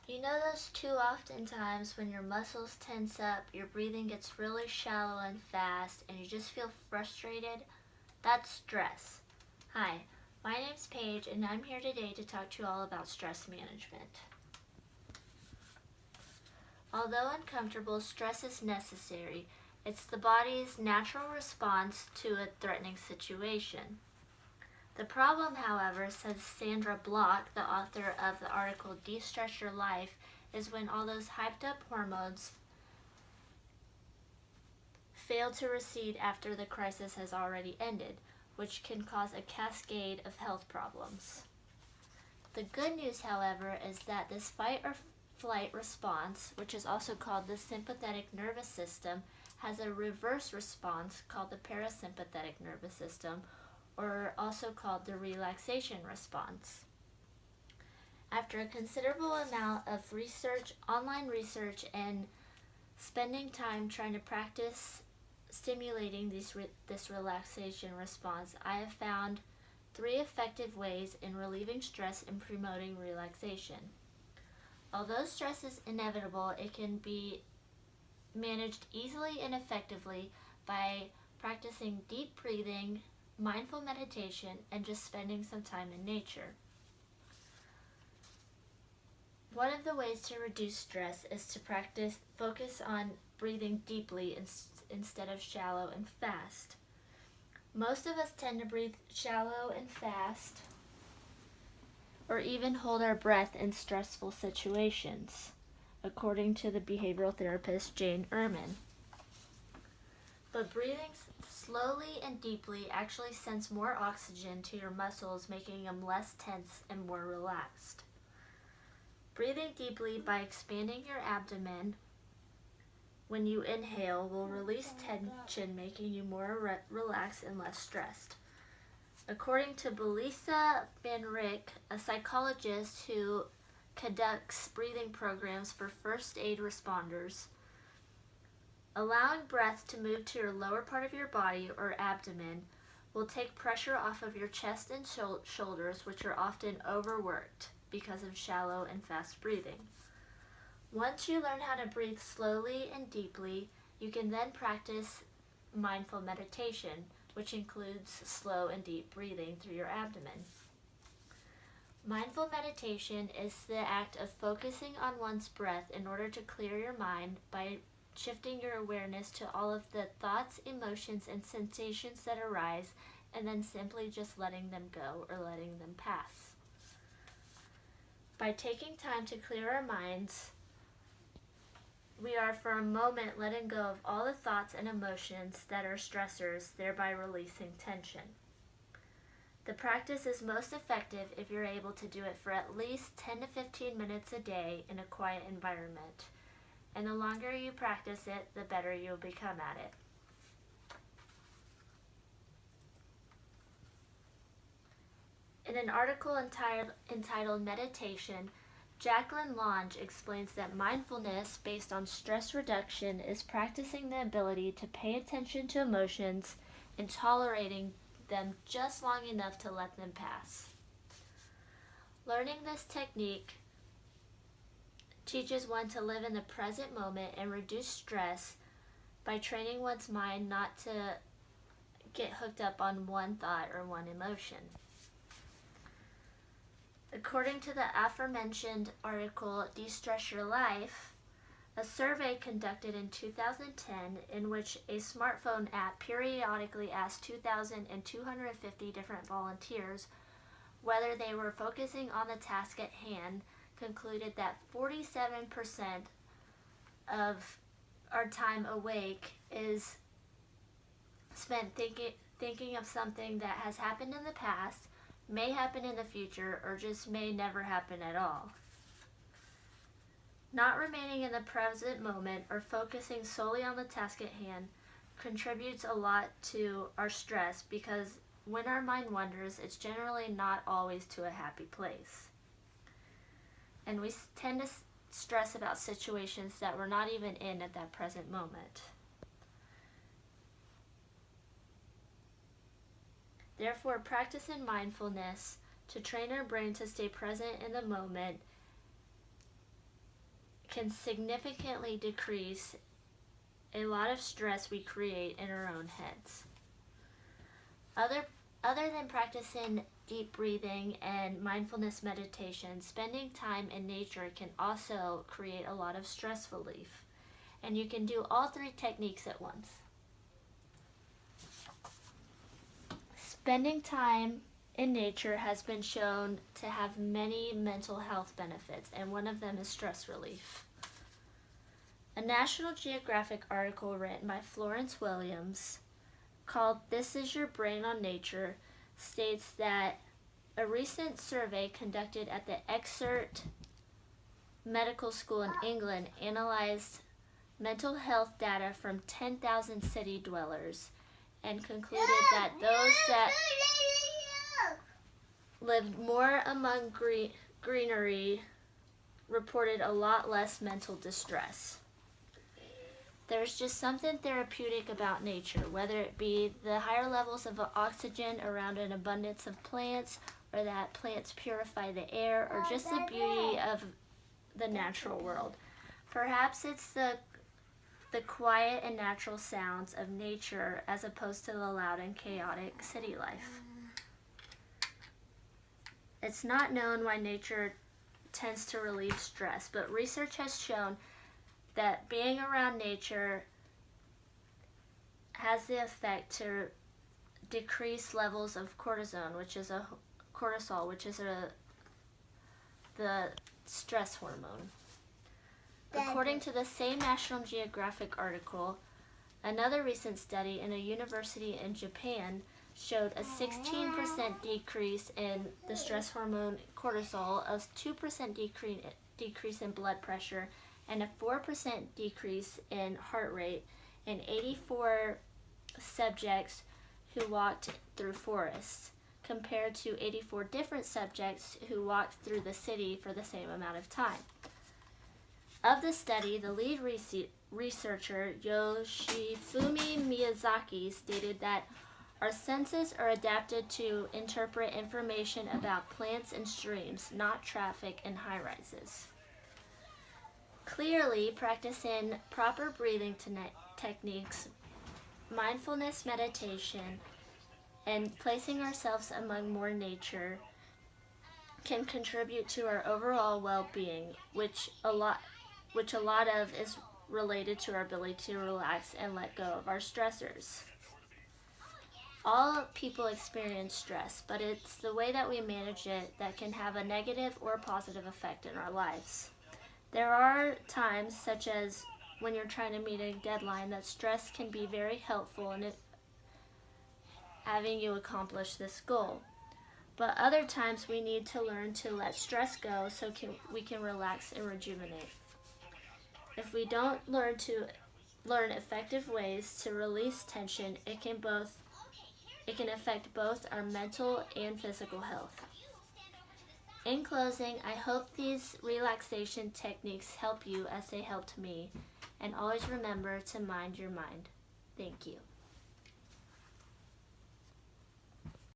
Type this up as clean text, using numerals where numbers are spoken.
You know those too often times when your muscles tense up, your breathing gets really shallow and fast, and you just feel frustrated? That's stress. Hi, my name's Paige, and I'm here today to talk to you all about stress management. Although uncomfortable, stress is necessary. It's the body's natural response to a threatening situation. The problem, however, says Sandra Block, the author of the article De-Stress Your Life, is when all those hyped up hormones fail to recede after the crisis has already ended, which can cause a cascade of health problems. The good news, however, is that this fight or flight response, which is also called the sympathetic nervous system, has a reverse response called the parasympathetic nervous system, or also called the relaxation response. After a considerable amount of research, online research, and spending time trying to practice stimulating this relaxation response, I have found 3 effective ways in relieving stress and promoting relaxation. Although stress is inevitable, it can be managed easily and effectively by practicing deep breathing, mindful meditation, and just spending some time in nature. One of the ways to reduce stress is to focus on breathing deeply instead of shallow and fast. Most of us tend to breathe shallow and fast, or even hold our breath in stressful situations, according to the behavioral therapist Jane Ehrman. But breathing slowly and deeply actually sends more oxygen to your muscles, making them less tense and more relaxed. Breathing deeply by expanding your abdomen when you inhale will release tension, making you more relaxed and less stressed. According to Belisa Van Rijk, a psychologist who conducts breathing programs for first aid responders, allowing breath to move to your lower part of your body or abdomen will take pressure off of your chest and shoulders, which are often overworked because of shallow and fast breathing. Once you learn how to breathe slowly and deeply, you can then practice mindful meditation, which includes slow and deep breathing through your abdomen. Mindful meditation is the act of focusing on one's breath in order to clear your mind by shifting your awareness to all of the thoughts, emotions, and sensations that arise, and then simply just letting them go or letting them pass. By taking time to clear our minds, we are for a moment letting go of all the thoughts and emotions that are stressors, thereby releasing tension. The practice is most effective if you're able to do it for at least 10 to 15 minutes a day in a quiet environment. And the longer you practice it, the better you'll become at it. In an article entitled Meditation, Jacqueline Lange explains that mindfulness based on stress reduction is practicing the ability to pay attention to emotions and tolerating them just long enough to let them pass. Learning this technique teaches one to live in the present moment and reduce stress by training one's mind not to get hooked up on one thought or one emotion. According to the aforementioned article De-Stress Your Life, a survey conducted in 2010 in which a smartphone app periodically asked 2,250 different volunteers whether they were focusing on the task at hand concluded that 47% of our time awake is spent thinking of something that has happened in the past, may happen in the future, or just may never happen at all. Not remaining in the present moment or focusing solely on the task at hand contributes a lot to our stress because when our mind wanders, it's generally not always to a happy place. And we tend to stress about situations that we're not even in at that present moment. Therefore, practicing mindfulness to train our brain to stay present in the moment can significantly decrease a lot of stress we create in our own heads. Other than practicing deep breathing and mindfulness meditation, spending time in nature can also create a lot of stress relief. And you can do all three techniques at once. Spending time in nature has been shown to have many mental health benefits, and one of them is stress relief. A National Geographic article written by Florence Williams called "This Is Your Brain on Nature" states that a recent survey conducted at the Exeter Medical School in England analyzed mental health data from 10,000 city dwellers and concluded that those that lived more among greenery reported a lot less mental distress. There's just something therapeutic about nature, whether it be the higher levels of oxygen around an abundance of plants, or that plants purify the air, or just the beauty of the natural world. Perhaps it's the quiet and natural sounds of nature as opposed to the loud and chaotic city life. It's not known why nature tends to relieve stress, but research has shown that being around nature has the effect to decrease levels of cortisol, which is the stress hormone. According to the same National Geographic article, another recent study in a university in Japan showed a 16% decrease in the stress hormone cortisol, a 2% decrease in blood pressure, and a 4% decrease in heart rate in 84 subjects who walked through forests, compared to 84 different subjects who walked through the city for the same amount of time. Of the study, the lead researcher, Yoshifumi Miyazaki, stated that our senses are adapted to interpret information about plants and streams, not traffic and high-rises. Clearly, practicing proper breathing techniques, mindfulness meditation, and placing ourselves among more nature can contribute to our overall well-being, which a lot of is related to our ability to relax and let go of our stressors. All people experience stress, but it's the way that we manage it that can have a negative or positive effect in our lives. There are times, such as when you're trying to meet a deadline, that stress can be very helpful in having you accomplish this goal. But other times we need to learn to let stress go so we can relax and rejuvenate. If we don't learn effective ways to release tension, it can affect both our mental and physical health. In closing, I hope these relaxation techniques help you as they helped me, and always remember to mind your mind. Thank you.